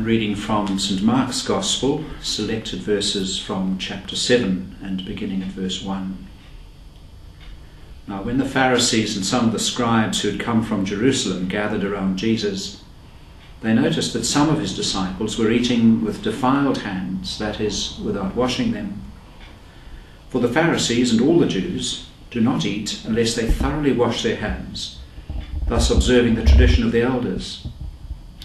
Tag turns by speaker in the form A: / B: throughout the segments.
A: reading from St. Mark's Gospel, selected verses from chapter 7 and beginning at verse 1. Now when the Pharisees and some of the scribes who had come from Jerusalem gathered around Jesus, they noticed that some of his disciples were eating with defiled hands, that is, without washing them. For the Pharisees and all the Jews do not eat unless they thoroughly wash their hands, thus observing the tradition of the elders.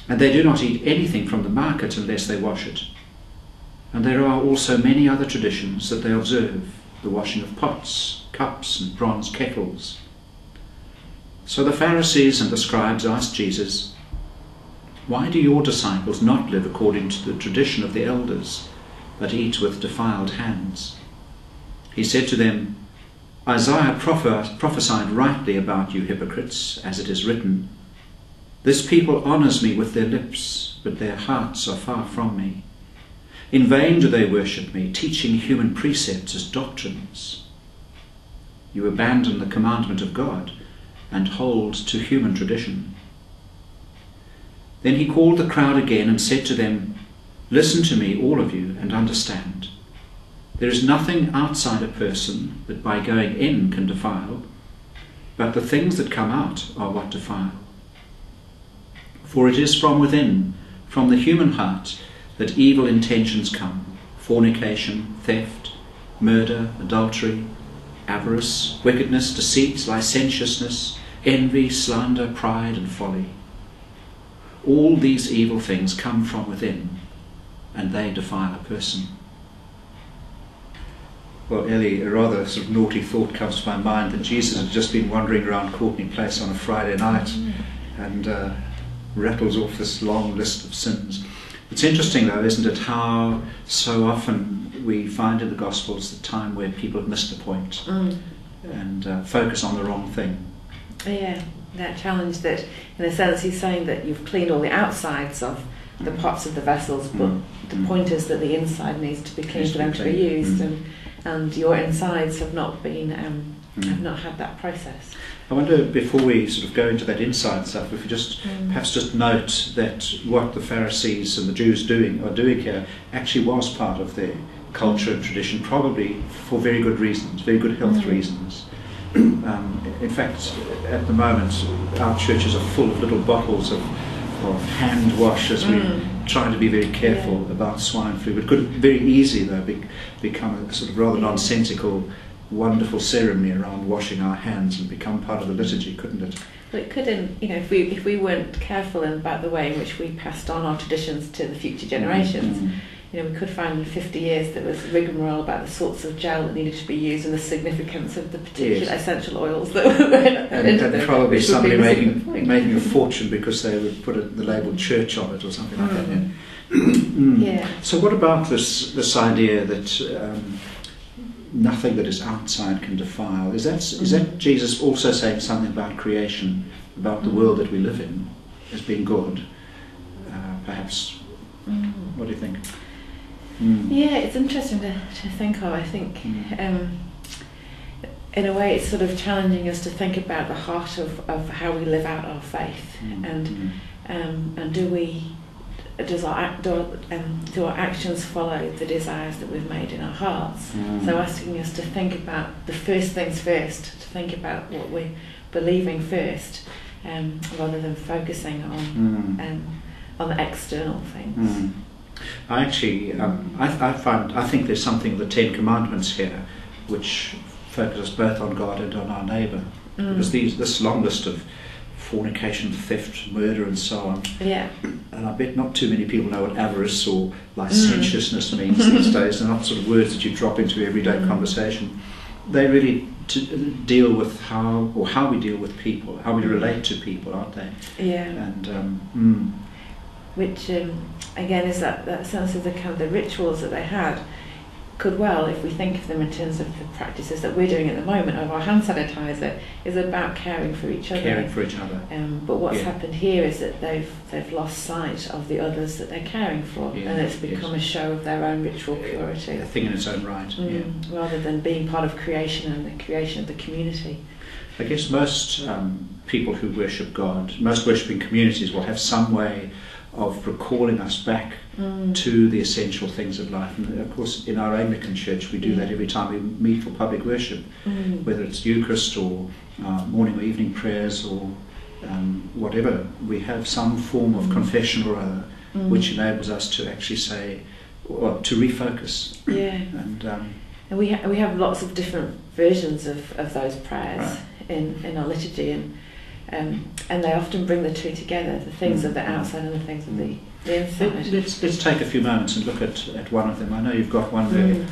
A: And they do not eat anything from the market unless they wash it. And there are also many other traditions that they observe, the washing of pots, cups, and bronze kettles. So the Pharisees and the scribes asked Jesus, "Why do your disciples not live according to the tradition of the elders, but eat with defiled hands?" He said to them, "Isaiah prophesied rightly about you hypocrites, as it is written, 'This people honours me with their lips, but their hearts are far from me. In vain do they worship me, teaching human precepts as doctrines.' You abandon the commandment of God and hold to human tradition." Then he called the crowd again and said to them, "Listen to me, all of you, and understand. There is nothing outside a person that by going in can defile, but the things that come out are what defile. For it is from within, from the human heart, that evil intentions come: fornication, theft, murder, adultery, avarice, wickedness, deceit, licentiousness, envy, slander, pride, and folly. All these evil things come from within, and they defile a person." Well, Ellie, a rather sort of naughty thought comes to my mind that Jesus had just been wandering around Courtney Place on a Friday night and rattles off this long list of sins. It's interesting though, isn't it, how so often we find in the Gospels the time where people have missed the point and focus on the wrong thing.
B: Yeah, that challenge that, in a sense, he's saying that you've cleaned all the outsides of the pots of the vessels, but the point is that the inside needs to be clean for them to be used, and your insides have not been have not had that process.
A: I wonder, before we sort of go into that inside stuff, if we just perhaps just note that what the Pharisees and the Jews are doing here actually was part of their culture and tradition, probably for very good reasons, very good health reasons. In fact, at the moment, our churches are full of little bottles of hand wash as we try to be very careful about swine flu. It could very easily, though, become a sort of rather nonsensical, wonderful ceremony around washing our hands and become part of the liturgy, couldn't it?
B: Well, it could, if we weren't careful about the way in which we passed on our traditions to the future generations. We could find in 50 years there was rigmarole about the sorts of gel that needed to be used and the significance of the particular essential oils that were
A: and probably somebody making a fortune because they would put the label church on it or something like that. So what about this idea that nothing that is outside can defile? Is that Jesus also saying something about creation, about the world that we live in as being good? Perhaps. What do you think?
B: Yeah, it's interesting to think of. I think in a way it's sort of challenging us to think about the heart of how we live out our faith, and do our actions follow the desires that we've made in our hearts? So asking us to think about the first things first, to think about what we're believing first, rather than focusing on the external things.
A: I actually, I think there's something in the Ten Commandments here which focuses both on God and on our neighbour. Because this long list of fornication, theft, murder and so on, and I bet not too many people know what avarice or licentiousness means these days. They're not sort of words that you drop into everyday conversation. They really deal with how we deal with people, how we relate to people, aren't they?
B: Yeah.
A: And
B: which again is that sense of the kind of the rituals that they had could well, if we think of them in terms of the practices that we're doing at the moment of our hand sanitizer, is about caring for each other. But what's happened here is that they've lost sight of the others that they're caring for, and it's become a show of their own ritual purity.
A: A thing in its own right.
B: Rather than being part of creation and the creation of the community.
A: I guess most people who worship God, most worshipping communities will have some way of recalling us back to the essential things of life. And of course, in our Anglican Church, we do that every time we meet for public worship, whether it's Eucharist or morning or evening prayers or whatever. We have some form of confession or other, which enables us to actually say, or to refocus.
B: Yeah. And we have lots of different versions of those prayers in our liturgy, and they often bring the two together, the things of the outside and the things of the inside.
A: Let's take a few moments and look at one of them. I know you've got one there.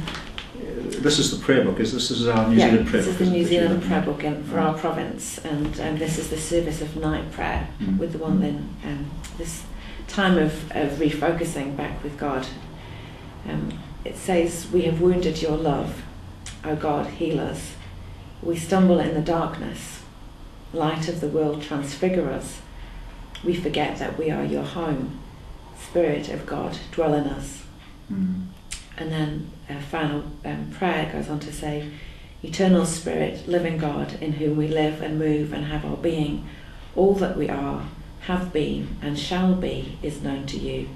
A: This is the prayer book. This is our New Zealand prayer book.
B: This is the New Zealand prayer book for our province, and this is the service of night prayer with the one then this time of refocusing back with God. It says, "We have wounded your love, O God, heal us. We stumble in the darkness. Light of the world, transfigure us. We forget that we are your home. Spirit of God, dwell in us." And then our final prayer goes on to say, "Eternal Spirit, living God, in whom we live and move and have our being, all that we are, have been and shall be is known to you,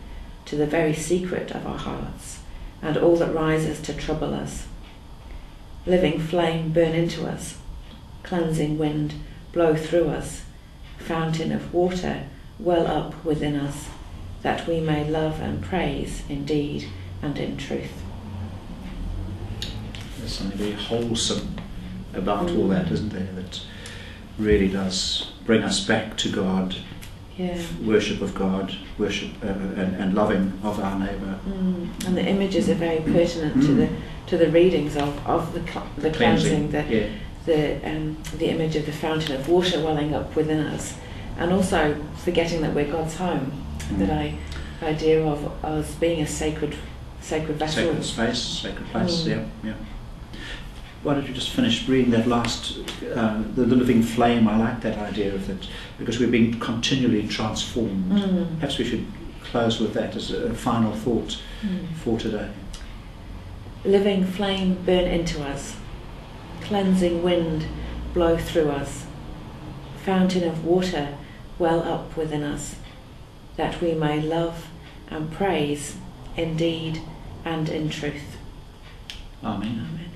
B: to the very secret of our hearts, and all that rises to trouble us. Living flame, burn into us. Cleansing wind, blow through us. Fountain of water, well up within us, that we may love and praise in deed and in truth."
A: There's something very wholesome about all that, isn't there? That really does bring us back to God, worship of God, worship and loving of our neighbour.
B: And the images are very pertinent to the readings of the cleansing, the image of the fountain of water welling up within us, and also forgetting that we're God's home. That idea of us being a sacred vessel,
A: sacred space, sacred place. Yeah. Why don't you just finish reading that last, the living flame? I like that idea of it, because we're being continually transformed. Perhaps we should close with that as a final thought for today.
B: Living flame, burn into us. Cleansing wind, blow through us. Fountain of water, well up within us, that we may love and praise in deed and in truth.
A: Amen.
B: Amen.